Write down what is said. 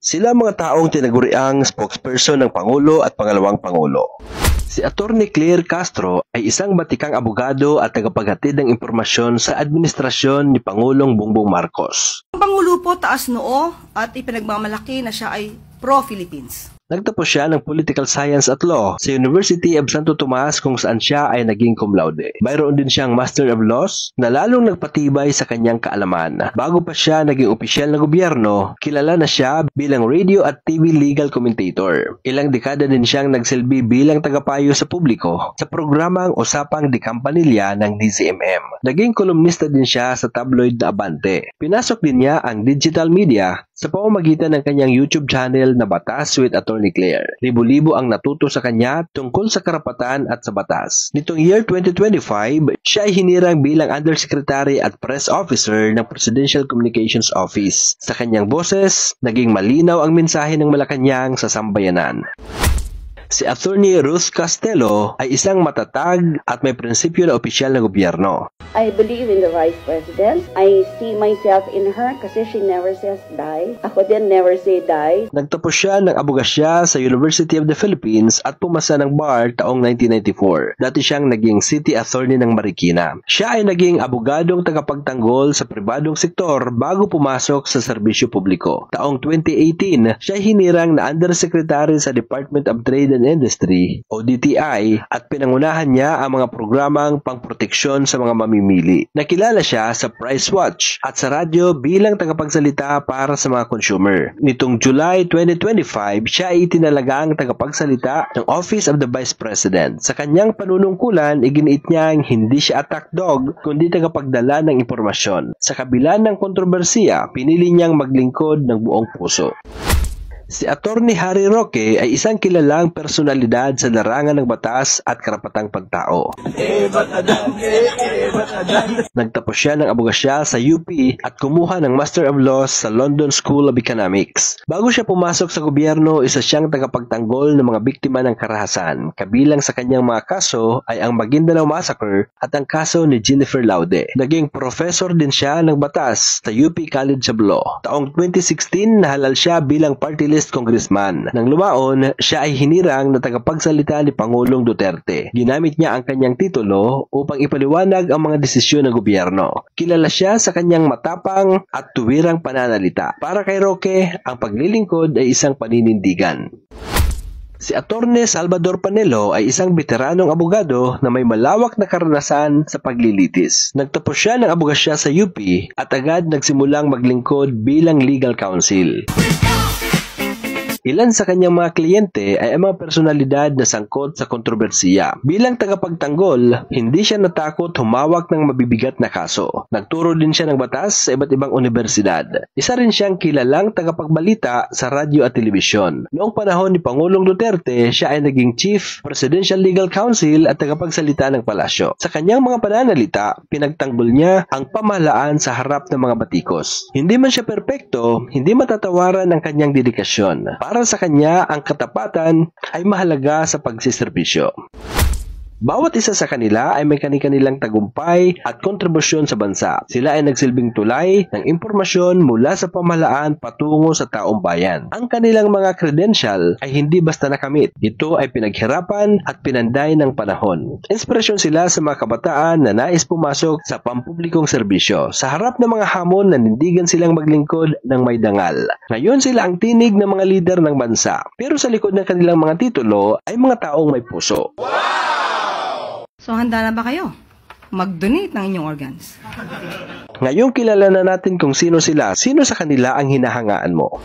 Sila mga taong tinaguriang spokesperson ng Pangulo at Pangalawang Pangulo. Si Attorney Claire Castro ay isang batikang abogado at tagapaghatid ng impormasyon sa administrasyon ni Pangulong Bongbong Marcos. Ang Pangulo po taas noo at ipinagmamalaki na siya ay pro-Philippines. Nagtapos siya ng Political Science at Law sa University of Santo Tomas kung saan siya ay naging cum laude. Mayroon din siyang Master of Laws na lalong nagpatibay sa kanyang kaalaman. Bago pa siya naging opisyal na gobyerno, kilala na siya bilang radio at TV legal commentator. Ilang dekada din siyang nagsilbi bilang tagapayo sa publiko sa programang Usapang di Campanilla ng DZMM. Naging kolumnista din siya sa tabloid na Abante. Pinasok din niya ang digital media sa pamamagitan ng kanyang YouTube channel na Batas with Attorney Claire. Libo-libo ang natuto sa kanya tungkol sa karapatan at sa batas. Nitong year 2025, siya ay hinirang bilang Undersecretary at Press Officer ng Presidential Communications Office. Sa kanyang boses, naging malinaw ang mensahe ng Malacanang sa sambayanan. Si Attorney Ruth Castelo ay isang matatag at may prinsipyo na opisyal na gobyerno. I believe in the Vice President. I see myself in her kasi she never says die. Ako din never say die. Nagtapos siya ng abogasya sa University of the Philippines at pumasa ng bar taong 1994. Dati siyang naging City Attorney ng Marikina. Siya ay naging abogadong tagapagtanggol sa pribadong sektor bago pumasok sa serbisyo publiko. Taong 2018, siya hinirang na Undersecretary sa Department of Trade and Industry o DTI at pinangunahan niya ang mga programang pangproteksyon sa mga mamimili. Nakilala siya sa Price Watch at sa radyo bilang tagapagsalita para sa mga consumer. Nitong July 2025, siya ay itinalagang tagapagsalita ng Office of the Vice President. Sa kanyang panunungkulan, iginiit niyang hindi siya attack dog kundi tagapagdala ng impormasyon. Sa kabila ng kontrobersiya, pinili niyang maglingkod ng buong puso. Si Attorney Harry Roque ay isang kilalang personalidad sa larangan ng batas at karapatang pagtao. Nagtapos siya ng abogasya sa UP at kumuha ng Master of Laws sa London School of Economics. Bago siya pumasok sa gobyerno, isa siyang tagapagtanggol ng mga biktima ng karahasan. Kabilang sa kanyang mga kaso ay ang Maguindanao Massacre at ang kaso ni Jennifer Laude. Naging professor din siya ng batas sa UP College of Law. Taong 2016, nahalal siya bilang party list congressman. Nang lumaon, siya ay hinirang na tagapagsalita ni Pangulong Duterte. Ginamit niya ang kanyang titulo upang ipaliwanag ang mga desisyon ng gobyerno. Kilala siya sa kanyang matapang at tuwirang pananalita. Para kay Roque, ang paglilingkod ay isang paninindigan. Si Attorney Salvador Panelo ay isang veteranong abogado na may malawak na karanasan sa paglilitis. Nagtapos siya ng abogasya sa UP at agad nagsimulang maglingkod bilang legal counsel. Ilan sa kanyang mga kliyente ay ang mga personalidad na sangkot sa kontrobersiya. Bilang tagapagtanggol, hindi siya natakot humawak ng mabibigat na kaso. Nagturo din siya ng batas sa iba't ibang universidad. Isa rin siyang kilalang tagapagbalita sa radyo at telebisyon. Noong panahon ni Pangulong Duterte, siya ay naging Chief Presidential Legal Counsel at tagapagsalita ng palasyo. Sa kanyang mga pananalita, pinagtanggol niya ang pamahalaan sa harap ng mga batikos. Hindi man siya perpekto, hindi matatawaran ang kanyang dedikasyon. Para sa kanya, ang katapatan ay mahalaga sa pagsiservisyo. Bawat isa sa kanila ay may kani-kanilang tagumpay at kontribusyon sa bansa. Sila ay nagsilbing tulay ng impormasyon mula sa pamahalaan patungo sa taong bayan. Ang kanilang mga credential ay hindi basta nakamit. Ito ay pinaghirapan at pinanday ng panahon. Inspirasyon sila sa mga kabataan na nais pumasok sa pampublikong serbisyo. Sa harap ng mga hamon, nanindigan silang maglingkod ng may dangal. Ngayon sila ang tinig ng mga lider ng bansa. Pero sa likod ng kanilang mga titulo ay mga taong may puso. So handa na ba kayo? Mag-donate ng inyong organs. Ngayon kilala na natin kung sino sila, sino sa kanila ang hinahangaan mo.